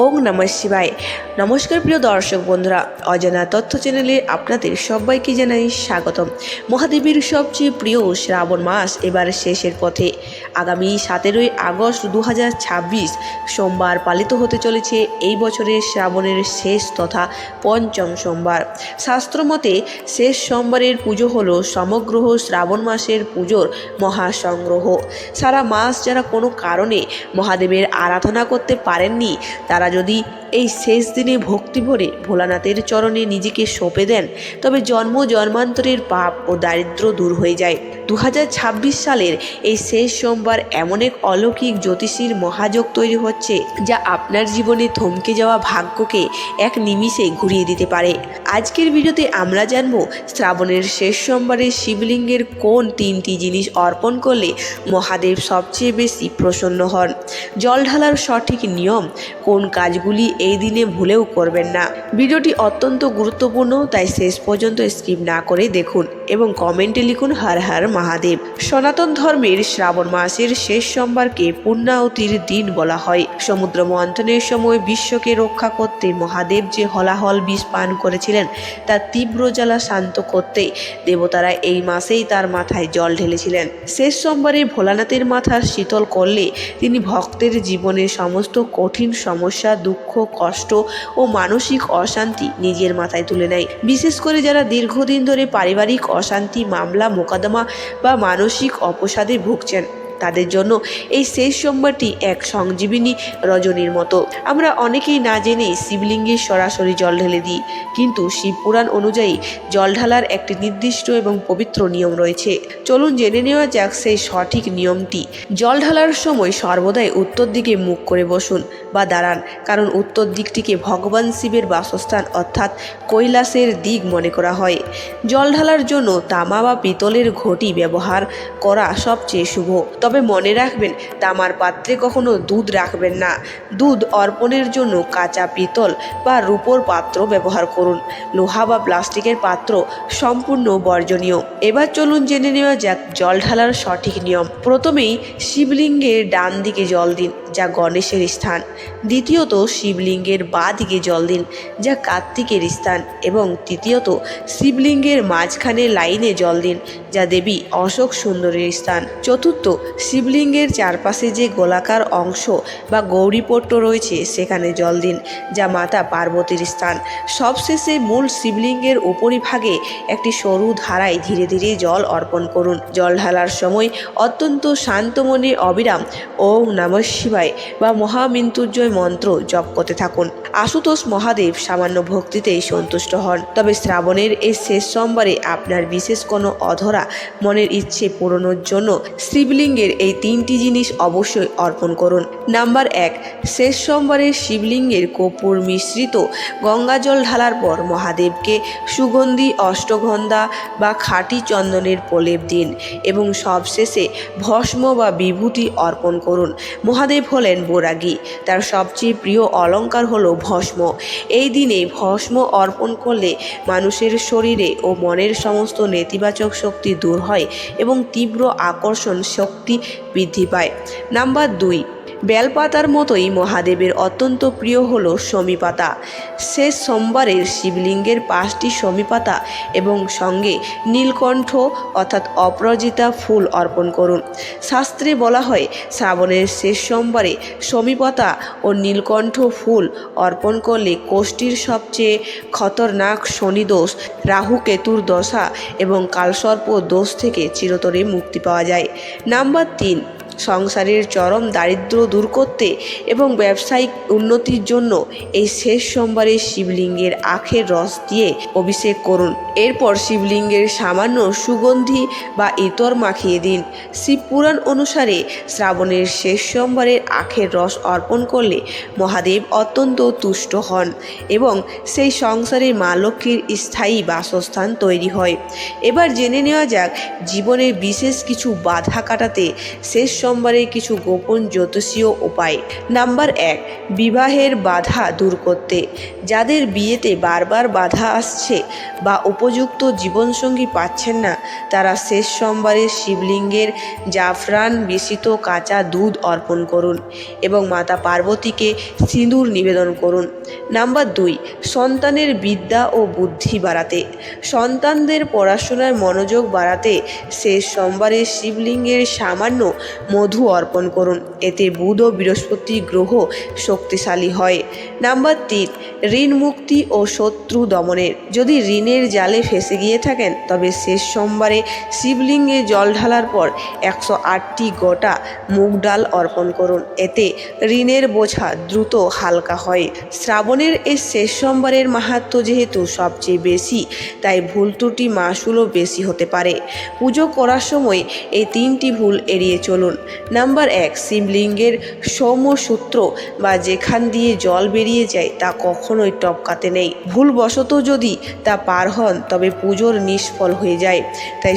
ওম নমঃ শিবায়। নমস্কার প্রিয় দর্শক বন্ধুরা, অজানা তথ্য চ্যানেলে আপনাদের সবাইকে জানাই স্বাগতম। মহাদেবের সবচেয়ে প্রিয় শ্রাবণ মাস এবার শেষের পথে। আগামী 17ই আগস্ট 2026 সোমবার পালিত হতে চলেছে এই বছরের শ্রাবণের শেষ তথা পঞ্চম সোমবার। শাস্ত্রমতে শেষ সোমবারের পুজো হলো সমগ্র শ্রাবণ মাসের পুজোর মহাসংগ্রহ। সারা মাস যারা কোনো কারণে মহাদেবের আরাধনা করতে পারেননি, তারা যদি এই শেষ দিনে ভক্তি ভরে ভোলানাথের চরণে নিজেকে সঁপে দেন, তবে জন্ম জন্মান্তরের পাপ ও দারিদ্র দূর হয়ে যায়। 2026 সালের এই শেষ সোমবার এমন এক অলৌকিক জ্যোতিষীর মহাযোগ তৈরি হচ্ছে, যা আপনার জীবনে থমকে যাওয়া ভাগ্যকে এক নিমিষে ঘুরিয়ে দিতে পারে। আজকের ভিডিওতে আমরা জানব শ্রাবণের শেষ সোমবারে শিবলিঙ্গের কোন 3টি জিনিস অর্পণ করলে মহাদেব সবচেয়ে বেশি প্রসন্ন হন, জল ঢালার সঠিক নিয়ম, কোন কাজগুলি এই দিনে ভুলেও করবেন না। ভিডিওটি অত্যন্ত গুরুত্বপূর্ণ, তাই শেষ পর্যন্ত স্কিপ না করে দেখুন এবং কমেন্টে লিখুন হর হর মহাদেব। সনাতন ধর্মের শ্রাবণ মাসের শেষ সোমবারকে পূর্ণাহুতির দিন বলা হয়। সমুদ্র মন্থনের সময় বিশ্বকে রক্ষা করতে মহাদেব যে হলাহল বিষ পান করেছিলেন, তার তীব্র জ্বালা শান্ত করতে দেবতারা এই মাসেই তার মাথায় জল ঢেলেছিলেন। শেষ সোমবারে ভোলানাথের মাথা শীতল করলে তিনি ভক্তের জীবনের সমস্ত কঠিন সমস্যা, দুঃখ, কষ্ট ও মানসিক অশান্তি নিজের মাথায় তুলে নেয়। বিশেষ করে যারা দীর্ঘদিন ধরে পারিবারিক অশান্তি, মামলা মোকদ্দমা বা মানসিক অবসাদে ভুগছেন, তাদের জন্য এই শেষ সোমবারটি এক সংজীবিনী রজনীর মতো। আমরা অনেকেই না জেনেই শিবলিঙ্গে সরাসরি জল ঢেলে দিই, কিন্তু শিবপুরাণ অনুযায়ী জল ঢালার একটি নির্দিষ্ট এবং পবিত্র নিয়ম রয়েছে। চলুন জেনে নেওয়া যাক সেই সঠিক নিয়মটি। জল ঢালার সময় সর্বদাই উত্তর দিকে মুখ করে বসুন বা দাঁড়ান, কারণ উত্তর দিকটিকে ভগবান শিবের বাসস্থান অর্থাৎ কৈলাসের দিক মনে করা হয়। জল ঢালার জন্য তামা বা পিতলের ঘটি ব্যবহার করা সবচেয়ে শুভ। তবে মনে রাখবেন, তামার পাত্রে কখনো দুধ রাখবেন না। দুধ অর্পণের জন্য কাঁচা পিতল বা রূপোর পাত্র ব্যবহার করুন। লোহা বা প্লাস্টিকের পাত্র সম্পূর্ণ বর্জনীয়। এবার চলুন জেনে নেওয়া যাক জল ঢালার সঠিক নিয়ম। প্রথমেই শিবলিঙ্গের ডান দিকে জল দিন, যা গণেশের স্থান। দ্বিতীয়ত শিবলিঙ্গের বাঁ দিকে জল দিন, যা কার্তিকের স্থান। এবং তৃতীয়ত শিবলিঙ্গের মাঝখানে লাইনে জল দিন, যা দেবী অশোক সুন্দরীর স্থান। চতুর্থ, শিবলিঙ্গের চারপাশে যে গোলাকার অংশ বা গৌরীপট্ট রয়েছে, সেখানে জল দিন, যা মাতা পার্বতীর স্থান। সবশেষে মূল শিবলিঙ্গের উপরিভাগে একটি সরু ধারায় ধীরে ধীরে জল অর্পণ করুন। জল ঢালার সময় অত্যন্ত শান্ত মনে অবিরাম ওম নমঃ শিবায় বা মহামৃত্যুঞ্জয় মন্ত্র জপ করতে থাকুন। আশুতোষ মহাদেব সামান্য ভক্তিতেই সন্তুষ্ট হন। তবে শ্রাবণের এই শেষ সোমবারে আপনার বিশেষ কোনো অধরা মনের ইচ্ছে পূরণের জন্য শিবলিঙ্গের এই 3টি জিনিস অবশ্যই অর্পণ করুন। নাম্বার 1, শেষ সোমবারে শিবলিঙ্গের কর্পূর মিশ্রিত গঙ্গাজল ঢালার পর মহাদেবকে সুগন্ধি অষ্টগন্ধা বা খাঁটি চন্দনের প্রলেপ দিন এবং সবশেষে ভস্ম বা বিভূতি অর্পণ করুন। মহাদেব হলেন বৈরাগী, তার সবচেয়ে প্রিয় অলঙ্কার হলো ভস্ম। এই দিনে ভস্ম অর্পণ করলে মানুষের শরীরে ও মনের সমস্ত নেতিবাচক শক্তি দূর হয় এবং তীব্র আকর্ষণ শক্তি বৃদ্ধি পায়। নাম্বার 2, বেলপাতার মতোই মহাদেবের অত্যন্ত প্রিয় হলো শমী পাতা। শেষ সোমবারের শিবলিঙ্গের 5টি শমী পাতা এবং সঙ্গে নীলকণ্ঠ অর্থাৎ অপরাজিতা ফুল অর্পণ করুন। শাস্ত্রে বলা হয়, শ্রাবণের শেষ সোমবারে শমী পাতা ও নীলকণ্ঠ ফুল অর্পণ করলে কোষ্ঠীর সবচেয়ে খতরনাক শনিদোষ, রাহু কেতুর দশা এবং কালসর্প দোষ থেকে চিরতরে মুক্তি পাওয়া যায়। নাম্বার 3, সংসারের চরম দারিদ্র্য দূর করতে এবং ব্যবসায়িক উন্নতির জন্য এই শেষ সোমবারে শিবলিঙ্গের আখের রস দিয়ে অভিষেক করুন। এরপর শিবলিঙ্গের সামান্য সুগন্ধি বা ইতর মাখিয়ে দিন। শিবপুরাণ অনুসারে শ্রাবণের শেষ সোমবারের আখের রস অর্পণ করলে মহাদেব অত্যন্ত তুষ্ট হন এবং সেই সংসারে মা লক্ষ্মীর স্থায়ী বাসস্থান তৈরি হয়। এবার জেনে নেওয়া যাক জীবনের বিশেষ কিছু বাধা কাটাতে শেষ সোমবারে কিছু গোপন জ্যোতিষীয় উপায়। নাম্বার 1, বিবাহের বাধা দূর করতে। যাদের বিয়েতে বারবার বাধা আসছে বা উপযুক্ত জীবনসঙ্গী পাচ্ছেন না, তারা শেষ সোমবারে শিবলিঙ্গের জাফরান মিশ্রিত কাঁচা দুধ অর্পণ করুন এবং মাতা পার্বতীকে সিঁদুর নিবেদন করুন। নাম্বার 2, সন্তানের বিদ্যা ও বুদ্ধি বাড়াতে। সন্তানদের পড়াশোনার মনোযোগ বাড়াতে শেষ সোমবারে শিবলিঙ্গের সামান্য মধু অর্পণ করুন। এতে বুধ ও বৃহস্পতি গ্রহ শক্তিশালী হয়। নাম্বার 3, ঋণ মুক্তি ও শত্রু দমনের। যদি ঋণের জালে ফেঁসে গিয়ে থাকেন, তবে শেষ সোমবারে শিবলিঙ্গে জল ঢালার পর 108টি গোটা মুগ ডাল অর্পণ করুন। এতে ঋণের বোঝা দ্রুত হালকা হয়। শ্রাবণের এই শেষ সোমবারের মাহাত্ম্য যেহেতু সবচেয়ে বেশি, তাই ভুল ত্রুটি মাসুলও বেশি হতে পারে। পুজো করার সময় এই 3টি ভুল এড়িয়ে চলুন। নাম্বার 1, শিবলিঙ্গের সৌম্যসূত্র বা যেখান দিয়ে জল বেরিয়ে যায় তা কখনোই টপকাতে নেই। ভুলবশত যদি তা পার হন, তবে পুজোর নিষ্ফল হয়ে যায়। তাই